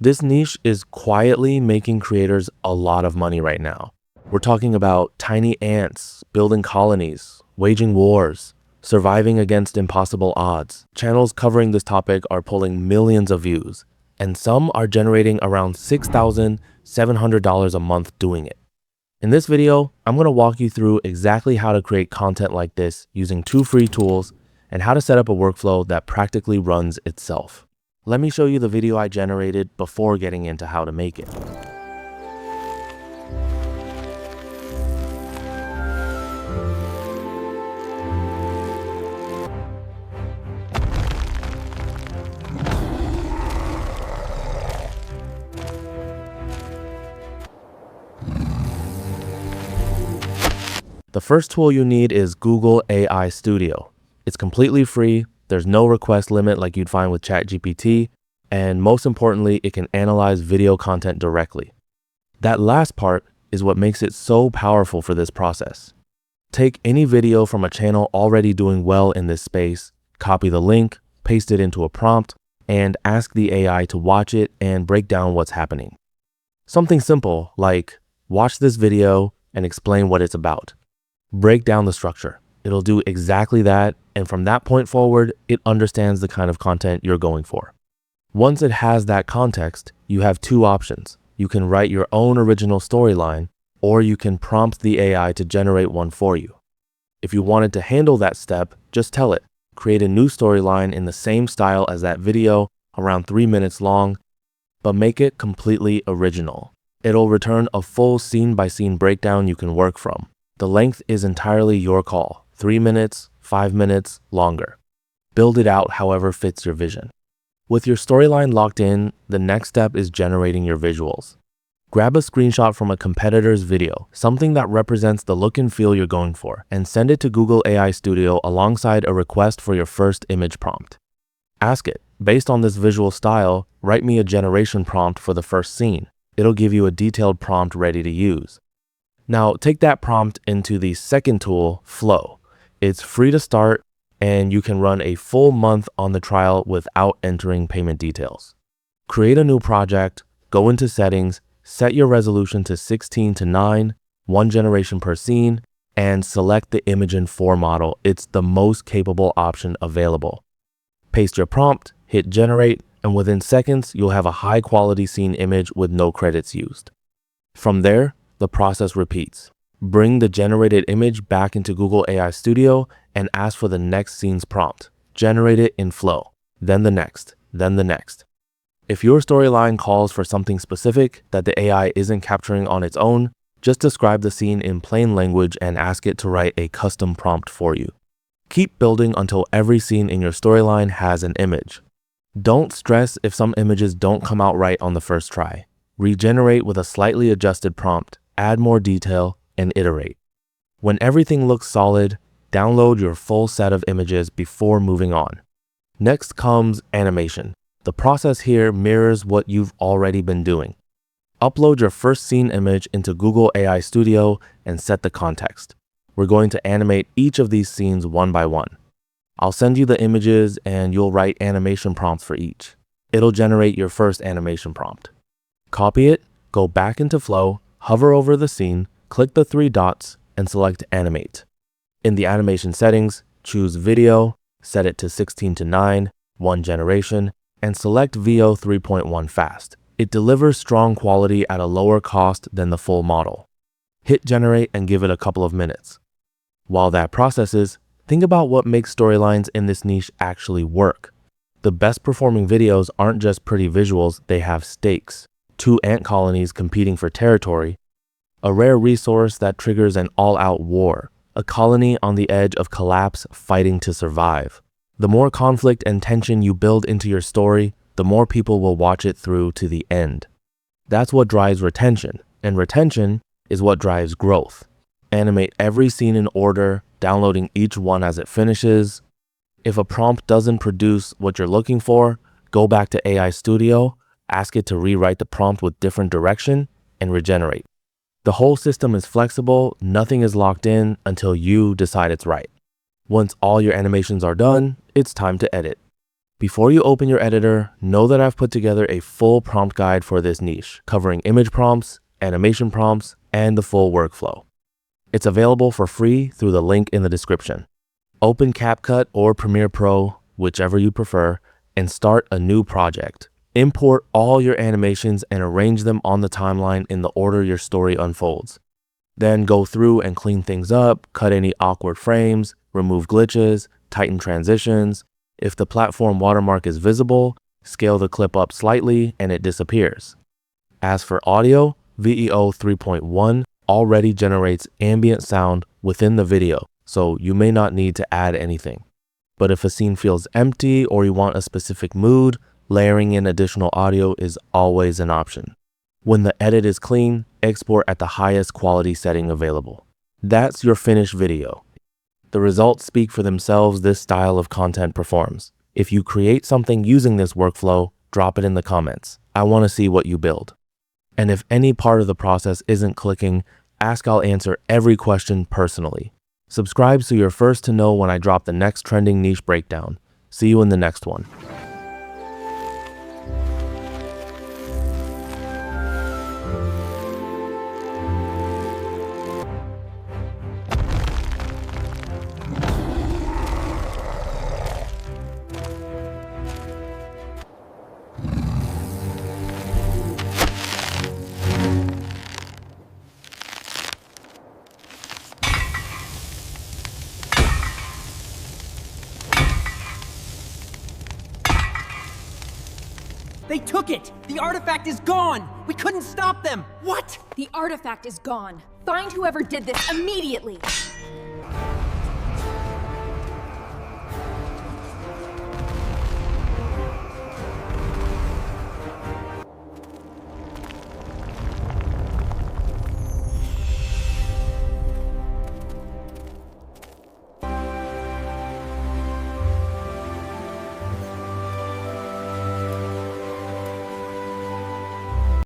This niche is quietly making creators a lot of money right now. We're talking about tiny ants, building colonies, waging wars, surviving against impossible odds. Channels covering this topic are pulling millions of views, and some are generating around $6,700 a month doing it. In this video, I'm going to walk you through exactly how to create content like this using 2 free tools and how to set up a workflow that practically runs itself. Let me show you the video I generated before getting into how to make it. The first tool you need is Google AI Studio. It's completely free, there's no request limit like you'd find with ChatGPT, and most importantly, it can analyze video content directly. That last part is what makes it so powerful for this process. Take any video from a channel already doing well in this space, copy the link, paste it into a prompt, and ask the AI to watch it and break down what's happening. Something simple like, watch this video and explain what it's about. Break down the structure. It'll do exactly that, and from that point forward, it understands the kind of content you're going for. Once it has that context, you have 2 options. You can write your own original storyline, or you can prompt the AI to generate one for you. If you wanted to handle that step, just tell it, create a new storyline in the same style as that video, around 3 minutes long, but make it completely original. It'll return a full scene-by-scene breakdown you can work from. The length is entirely your call, 3 minutes, 5 minutes, longer. Build it out however fits your vision. With your storyline locked in, the next step is generating your visuals. Grab a screenshot from a competitor's video, something that represents the look and feel you're going for, and send it to Google AI Studio alongside a request for your first image prompt. Ask it, based on this visual style, write me a generation prompt for the first scene. It'll give you a detailed prompt ready to use. Now, take that prompt into the second tool, Flow. It's free to start, and you can run a full month on the trial without entering payment details. Create a new project, go into settings, set your resolution to 16:9, 1 generation per scene, and select the Imagen 4 model. It's the most capable option available. Paste your prompt, hit generate, and within seconds, you'll have a high-quality scene image with no credits used. From there, the process repeats. Bring the generated image back into Google AI Studio and ask for the next scene's prompt. Generate it in Flow, then the next, then the next. If your storyline calls for something specific that the AI isn't capturing on its own, just describe the scene in plain language and ask it to write a custom prompt for you. Keep building until every scene in your storyline has an image. Don't stress if some images don't come out right on the first try. Regenerate with a slightly adjusted prompt. Add more detail, and iterate. When everything looks solid, download your full set of images before moving on. Next comes animation. The process here mirrors what you've already been doing. Upload your first scene image into Google AI Studio and set the context. We're going to animate each of these scenes one by one. I'll send you the images and you'll write animation prompts for each. It'll generate your first animation prompt. Copy it, go back into Flow, hover over the scene, click the 3 dots, and select Animate. In the animation settings, choose Video, set it to 16:9, 1 generation, and select VO 3.1 Fast. It delivers strong quality at a lower cost than the full model. Hit Generate and give it a couple of minutes. While that processes, think about what makes storylines in this niche actually work. The best performing videos aren't just pretty visuals, they have stakes. 2 ant colonies competing for territory, a rare resource that triggers an all-out war, a colony on the edge of collapse fighting to survive. The more conflict and tension you build into your story, the more people will watch it through to the end. That's what drives retention, and retention is what drives growth. Animate every scene in order, downloading each one as it finishes. If a prompt doesn't produce what you're looking for, go back to AI Studio, ask it to rewrite the prompt with different direction, and regenerate. The whole system is flexible, nothing is locked in until you decide it's right. Once all your animations are done, it's time to edit. Before you open your editor, know that I've put together a full prompt guide for this niche, covering image prompts, animation prompts, and the full workflow. It's available for free through the link in the description. Open CapCut or Premiere Pro, whichever you prefer, and start a new project. Import all your animations and arrange them on the timeline in the order your story unfolds. Then go through and clean things up, cut any awkward frames, remove glitches, tighten transitions. If the platform watermark is visible, scale the clip up slightly and it disappears. As for audio, VEO 3.1 already generates ambient sound within the video, so you may not need to add anything. But if a scene feels empty or you want a specific mood, layering in additional audio is always an option. When the edit is clean, export at the highest quality setting available. That's your finished video. The results speak for themselves. This style of content performs. If you create something using this workflow, drop it in the comments. I want to see what you build. And if any part of the process isn't clicking, ask. I'll answer every question personally. Subscribe so you're first to know when I drop the next trending niche breakdown. See you in the next one. They took it! The artifact is gone! We couldn't stop them! What? The artifact is gone. Find whoever did this immediately!